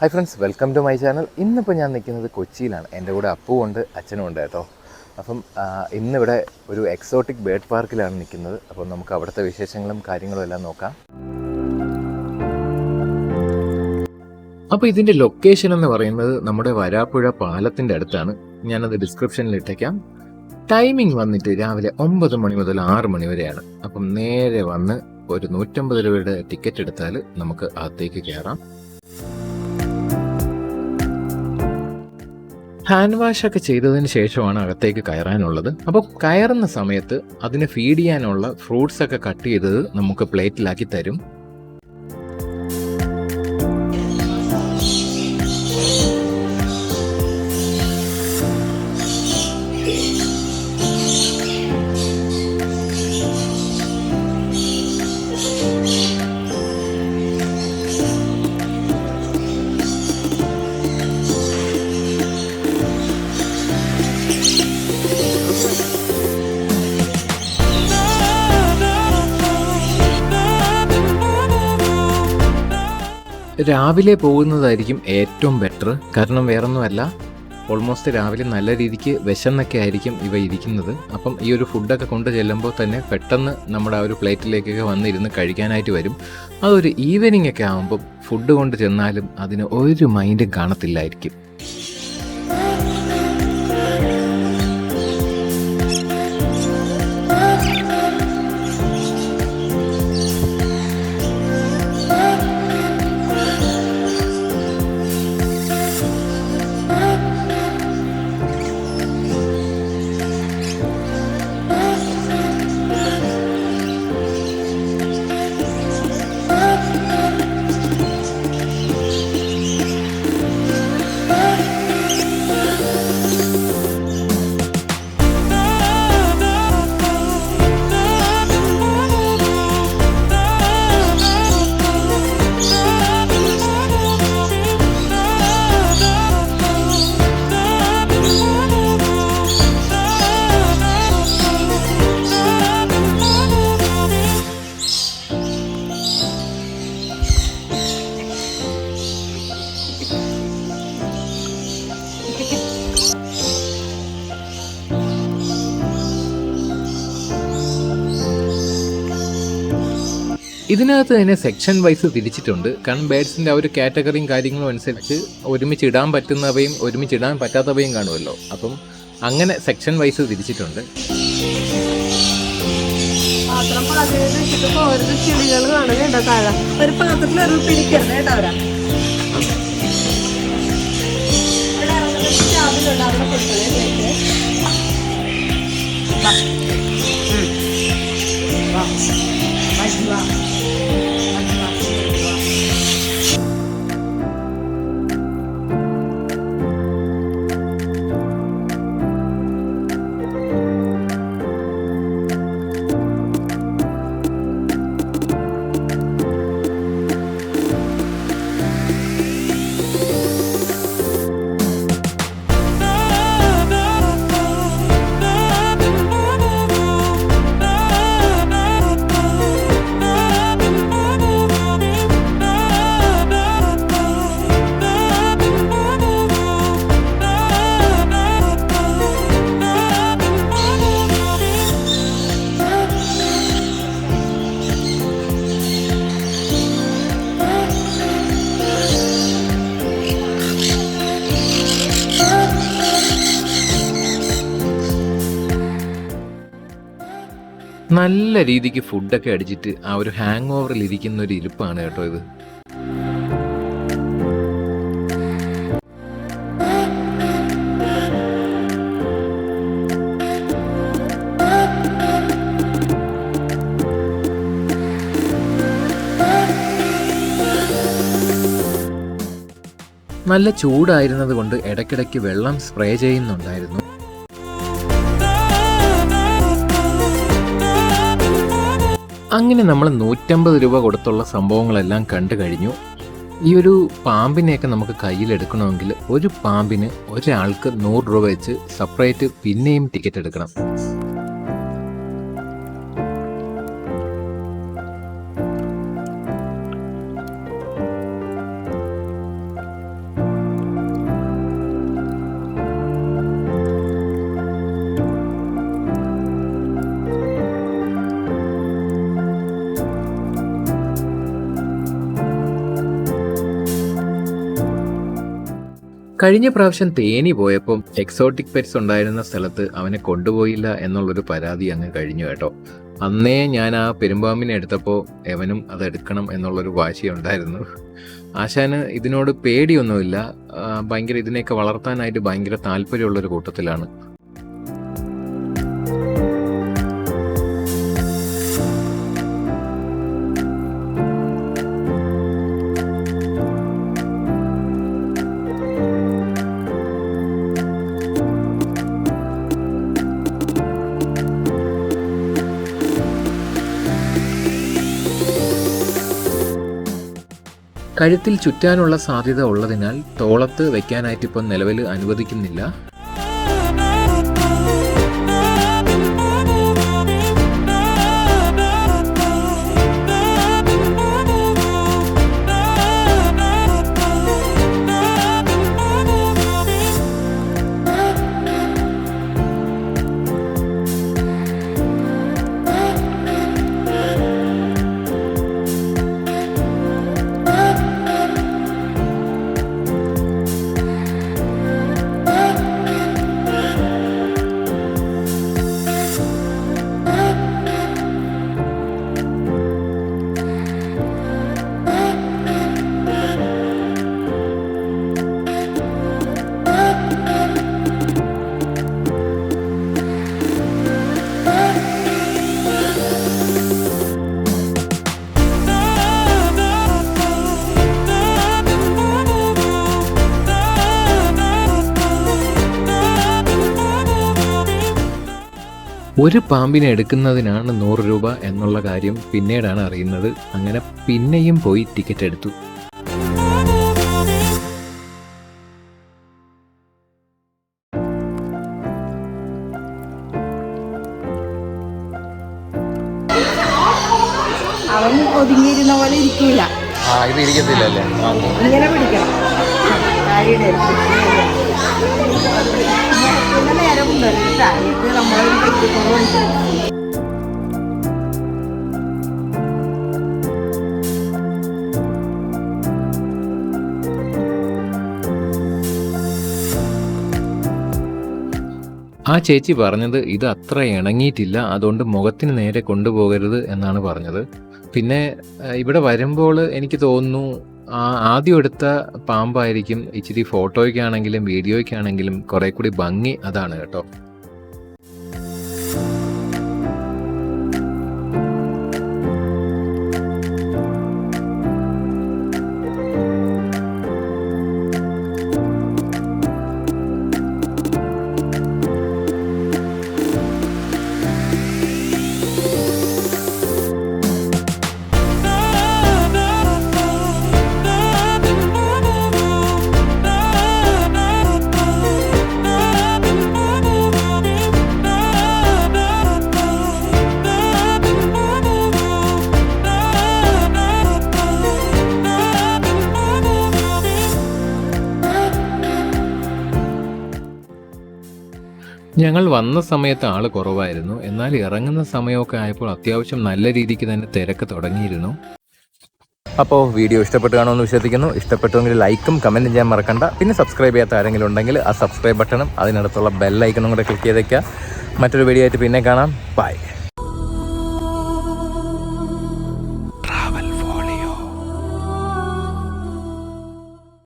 Hi friends, welcome to my channel. ഇന്നിപ്പോൾ ഞാൻ നിൽക്കുന്നത് കൊച്ചിയിലാണ്. എൻ്റെ കൂടെ അപ്പുവുണ്ട്, അച്ഛനും ഉണ്ട് കേട്ടോ. അപ്പം ഇന്നിവിടെ ഒരു എക്സോട്ടിക് ബേർഡ് പാർക്കിലാണ് നിൽക്കുന്നത്. അപ്പം നമുക്ക് അവിടുത്തെ വിശേഷങ്ങളും കാര്യങ്ങളും എല്ലാം നോക്കാം. അപ്പോൾ ഇതിൻ്റെ ലൊക്കേഷൻ എന്ന് പറയുന്നത് നമ്മുടെ വരാപ്പുഴ പാലത്തിൻ്റെ അടുത്താണ്. ഞാനത് ഡിസ്ക്രിപ്ഷനിൽ ഇട്ടേക്കാം. ടൈമിംഗ് വന്നിട്ട് രാവിലെ 9 മണി മുതൽ 6 മണി വരെയാണ്. അപ്പം നേരെ വന്ന് ഒരു 150 രൂപയുടെ ടിക്കറ്റ് എടുത്താൽ നമുക്ക് അകത്തേക്ക് കയറാം. ഹാൻഡ് വാഷ് ഒക്കെ ചെയ്തതിന് ശേഷമാണ് അകത്തേക്ക് കയറാനുള്ളത്. അപ്പോൾ കയറുന്ന സമയത്ത് അതിന് ഫീഡ് ചെയ്യാനുള്ള ഫ്രൂട്ട്സ് ഒക്കെ കട്ട് ചെയ്തത് നമുക്ക് പ്ലേറ്റിലാക്കി തരും. രാവിലെ പോകുന്നതായിരിക്കും ഏറ്റവും ബെറ്റർ. കാരണം വേറൊന്നുമല്ല, ഓൾമോസ്റ്റ് രാവിലെ നല്ല രീതിക്ക് വിശന്നൊക്കെ ആയിരിക്കും ഇവ ഇരിക്കുന്നത്. അപ്പം ഈ ഒരു ഫുഡൊക്കെ കൊണ്ട് ചെല്ലുമ്പോൾ തന്നെ പെട്ടെന്ന് നമ്മുടെ ആ ഒരു പ്ലേറ്റിലേക്കൊക്കെ വന്നിരുന്ന് കഴിക്കാനായിട്ട് വരും. അതൊരു ഈവനിങ് ഒക്കെ ആകുമ്പം ഫുഡ് കൊണ്ട് ചെന്നാലും അതിന് ഒരു മൈൻഡും കാണത്തില്ലായിരിക്കും. ഇതിനകത്ത് തന്നെ സെക്ഷൻ വൈസ് തിരിച്ചിട്ടുണ്ട്. കാരണം ബേഡ്സിൻ്റെ ആ ഒരു കാറ്റഗറിയും കാര്യങ്ങളും അനുസരിച്ച് ഒരുമിച്ച് ഇടാൻ പറ്റുന്നവയും ഒരുമിച്ച് ഇടാൻ പറ്റാത്തവയും കാണുമല്ലോ. അപ്പം അങ്ങനെ സെക്ഷൻ വൈസ് തിരിച്ചിട്ടുണ്ട്. കിളികൾ കാണുന്നുണ്ടോ താഴെ? ഒരു പാത്രത്തിൽ പിടിക്കണം കേട്ടോ. അവരാ നല്ല രീതിക്ക് ഫുഡൊക്കെ അടിച്ചിട്ട് ആ ഒരു ഹാങ് ഓവറിൽ ഇരിക്കുന്ന ഒരു ഇരിപ്പാണ് കേട്ടോ ഇത്. നല്ല ചൂടായിരുന്നത് കൊണ്ട് ഇടയ്ക്കിടയ്ക്ക് വെള്ളം സ്പ്രേ ചെയ്യുന്നുണ്ടായിരുന്നു. അങ്ങനെ നമ്മൾ 150 രൂപ കൊടുത്തുള്ള സംഭവങ്ങളെല്ലാം കണ്ടു കഴിഞ്ഞു. ഈ ഒരു പാമ്പിനെയൊക്കെ നമുക്ക് കയ്യിലെടുക്കണമെങ്കിൽ ഒരു പാമ്പിന് ഒരാൾക്ക് 100 രൂപ വെച്ച് സെപ്പറേറ്റ് പിന്നെയും ടിക്കറ്റ് എടുക്കണം. കഴിഞ്ഞ പ്രാവശ്യം തേനി പോയപ്പം എക്സോട്ടിക് പെറ്റ്സ് ഉണ്ടായിരുന്ന സ്ഥലത്ത് അവനെ കൊണ്ടുപോയില്ല എന്നുള്ളൊരു പരാതി അങ്ങ് കഴിഞ്ഞു കേട്ടോ. അന്നേ ഞാൻ ആ പെരുമ്പാമ്പിനെ എടുത്തപ്പോൾ എവനും അതെടുക്കണം എന്നുള്ളൊരു വാശിയുണ്ടായിരുന്നു. ആശാന് ഇതിനോട് പേടിയൊന്നുമില്ല, ഭയങ്കര ഇതിനെയൊക്കെ വളർത്താനായിട്ട് ഭയങ്കര താല്പര്യമുള്ളൊരു കൂട്ടത്തിലാണ്. കഴുത്തിൽ ചുറ്റാനുള്ള സാധ്യത ഉള്ളതിനാൽ തോളത്ത് വെക്കാനായിട്ട് ഇപ്പം നിലവിൽ അനുവദിക്കുന്നില്ല. ഒരു പാമ്പിനെ എടുക്കുന്നതിനാണ് 100 രൂപ എന്നുള്ള കാര്യം പിന്നീടാണ് അറിയുന്നത്. അങ്ങനെ പിന്നെയും പോയി ടിക്കറ്റ് എടുത്തു. അവൻ ഒതുങ്ങിയിരുന്ന പോലെ ഇരിക്കൂല, ഇത് ഇരിക്കത്തില്ലല്ലേ? ഇങ്ങനെ പിടിക്കണം. നേരമുണ്ട് നമ്മളൊരു കെട്ടിക്കൊണ്ടുണ്ട്. ആ ചേച്ചി പറഞ്ഞത് ഇത് അത്ര ഇണങ്ങിയിട്ടില്ല, അതുകൊണ്ട് മുഖത്തിന് നേരെ കൊണ്ടുപോകരുത് എന്നാണ് പറഞ്ഞത്. പിന്നെ ഇവിടെ വരുമ്പോൾ എനിക്ക് തോന്നുന്നു ആദ്യം എടുത്ത പാമ്പായിരിക്കും ഇച്ചിരി ഫോട്ടോയ്ക്കാണെങ്കിലും വീഡിയോയ്ക്കാണെങ്കിലും കുറെ കൂടി ഭംഗി അതാണ് കേട്ടോ. ഞങ്ങൾ വന്ന സമയത്ത് ആൾ കുറവായിരുന്നു, എന്നാൽ ഇറങ്ങുന്ന സമയമൊക്കെ ആയപ്പോൾ അത്യാവശ്യം നല്ല രീതിക്ക് തന്നെ തിരക്ക് തുടങ്ങിയിരുന്നു. അപ്പോൾ വീഡിയോ ഇഷ്ടപ്പെട്ട് കാണുമെന്ന് വിശ്വസിക്കുന്നു. ഇഷ്ടപ്പെട്ടുവെങ്കിൽ ലൈക്കും കമൻറ്റും ചെയ്യാൻ മറക്കണ്ട. പിന്നെ സബ്സ്ക്രൈബ് ചെയ്യാത്ത ആരെങ്കിലും ഉണ്ടെങ്കിൽ ആ സബ്സ്ക്രൈബ് ബട്ടണും അതിനടുത്തുള്ള ബെല്ലൈക്കണും കൂടെ ക്ലിക്ക് ചെയ്തേക്കുക. മറ്റൊരു വീഡിയോ ആയിട്ട് പിന്നെ കാണാം. ബൈ.